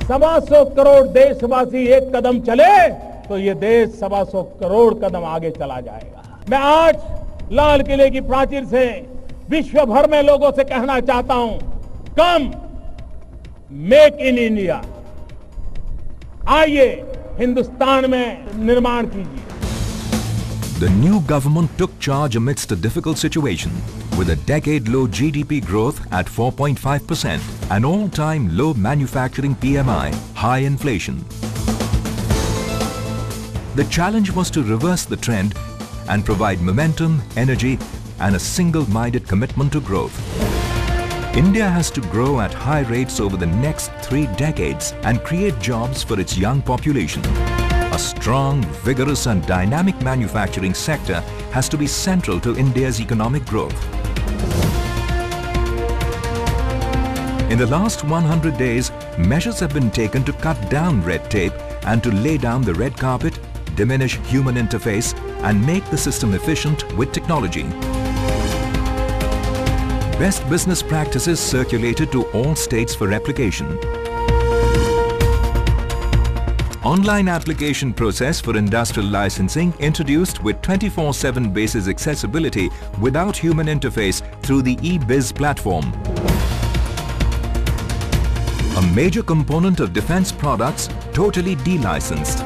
125 करोड़ देशवासी एक कदम चले तो ये देश 125 करोड़ कदम आगे चला जाएगा। मैं आज लाल किले की प्राचीर से विश्व भर में लोगों से कहना चाहता हूं, कम मेक इन इंडिया, आइए हिंदुस्तान में निर्माण कीजिए। The new government took charge amidst a difficult situation with a decade-low GDP growth at 4.5%, an all-time low manufacturing PMI, high inflation. The challenge was to reverse the trend and provide momentum, energy and a single-minded commitment to growth. India has to grow at high rates over the next 3 decades and create jobs for its young population. A strong, vigorous and dynamic manufacturing sector has to be central to India's economic growth. In the last 100 days, measures have been taken to cut down red tape and to lay down the red carpet, diminish human interface and make the system efficient with technology. Best business practices circulated to all states for replication. Online application process for industrial licensing introduced with 24/7 basis accessibility without human interface through the eBiz platform. A major component of defense products totally delicensed.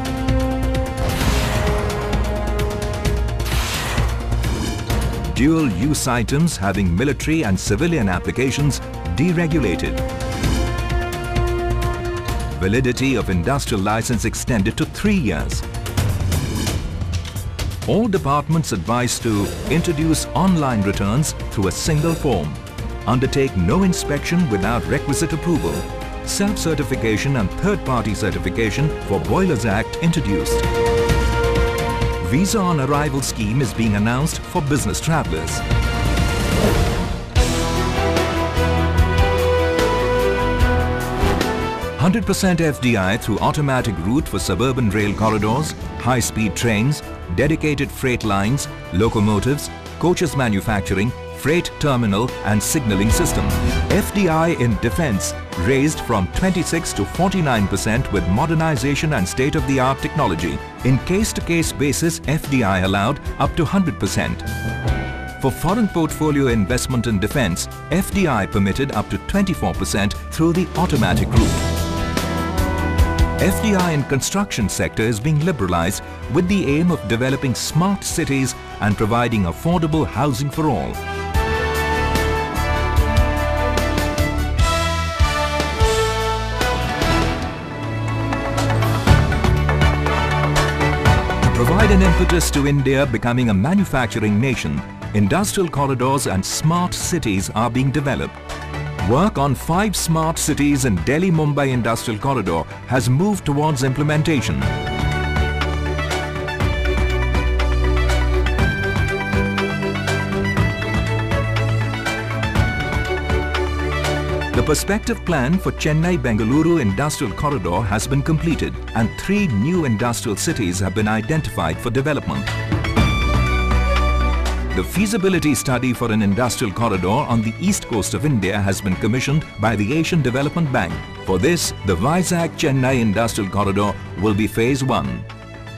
Dual-use items having military and civilian applications deregulated. Validity of industrial license extended to 3 years. All departments advised to introduce online returns through a single form, undertake no inspection without requisite approval, self-certification and third-party certification for Boilers Act introduced. Visa on arrival scheme is being announced for business travellers. 100% FDI through automatic route for suburban rail corridors, high-speed trains, dedicated freight lines, locomotives, coaches manufacturing, freight terminal and signalling system. FDI in defence raised from 26 to 49% with modernization and state-of-the-art technology. In case-to-case basis, FDI allowed up to 100%. For foreign portfolio investment in defence, FDI permitted up to 24% through the automatic route. FDI in construction sector is being liberalized with the aim of developing smart cities and providing affordable housing for all. To provide an impetus to India becoming a manufacturing nation, industrial corridors and smart cities are being developed. Work on 5 smart cities in Delhi-Mumbai Industrial Corridor has moved towards implementation. The perspective plan for Chennai-Bengaluru Industrial Corridor has been completed and 3 new industrial cities have been identified for development. The feasibility study for an industrial corridor on the east coast of India has been commissioned by the Asian Development Bank. For this, the Vizag-Chennai Industrial Corridor will be Phase 1.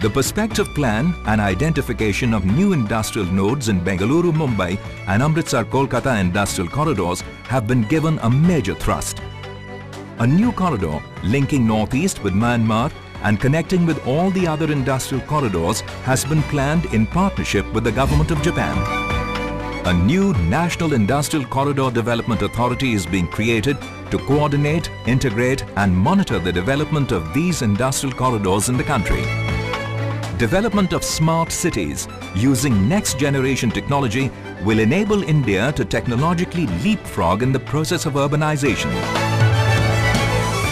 The perspective plan and identification of new industrial nodes in Bengaluru-Mumbai and Amritsar-Kolkata industrial corridors have been given a major thrust. A new corridor linking northeast with Myanmar and connecting with all the other industrial corridors has been planned in partnership with the Government of Japan. A new National Industrial Corridor Development Authority is being created to coordinate, integrate and monitor the development of these industrial corridors in the country. Development of smart cities using next-generation technology will enable India to technologically leapfrog in the process of urbanization.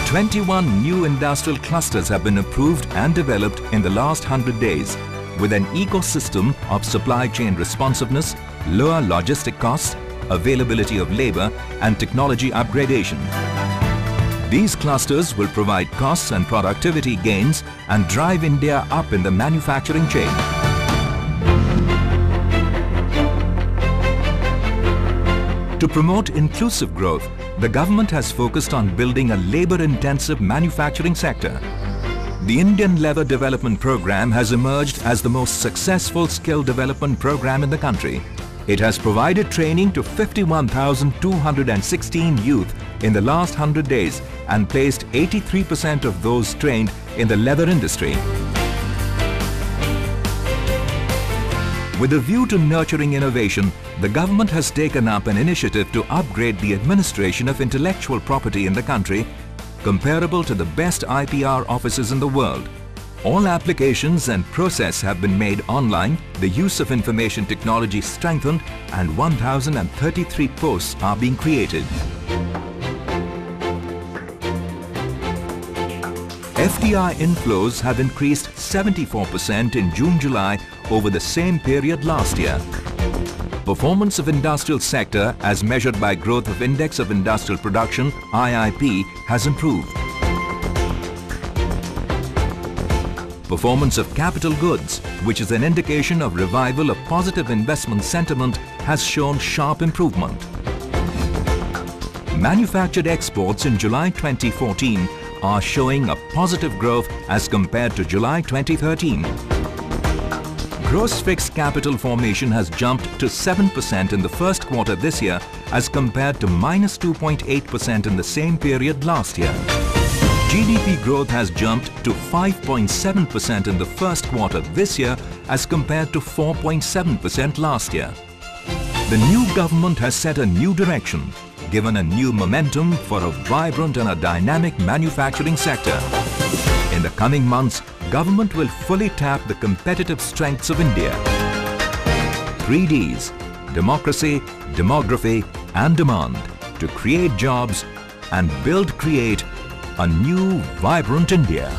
21 new industrial clusters have been approved and developed in the last 100 days with an ecosystem of supply chain responsiveness, lower logistic costs, availability of labor and technology upgradation. These clusters will provide costs and productivity gains and drive India up in the manufacturing chain. To promote inclusive growth, the government has focused on building a labor-intensive manufacturing sector. The Indian Leather Development Program has emerged as the most successful skill development program in the country. It has provided training to 51,216 youth in the last 100 days and placed 83% of those trained in the leather industry. With a view to nurturing innovation, the government has taken up an initiative to upgrade the administration of intellectual property in the country, comparable to the best IPR offices in the world. All applications and process have been made online, the use of information technology strengthened, and 1,033 posts are being created. FDI inflows have increased 74% in June-July over the same period last year. Performance of industrial sector as measured by growth of Index of Industrial Production (IIP) has improved. Performance of capital goods, which is an indication of revival of positive investment sentiment, has shown sharp improvement. Manufactured exports in July 2014 are showing a positive growth as compared to July 2013. Gross fixed capital formation has jumped to 7% in the first quarter this year as compared to -2.8% in the same period last year. GDP growth has jumped to 5.7% in the first quarter this year as compared to 4.7% last year. The new government has set a new direction, given a new momentum for a vibrant and a dynamic manufacturing sector. In the coming months, government will fully tap the competitive strengths of India. 3 Ds, democracy, demography and demand, to create jobs and create a new vibrant India.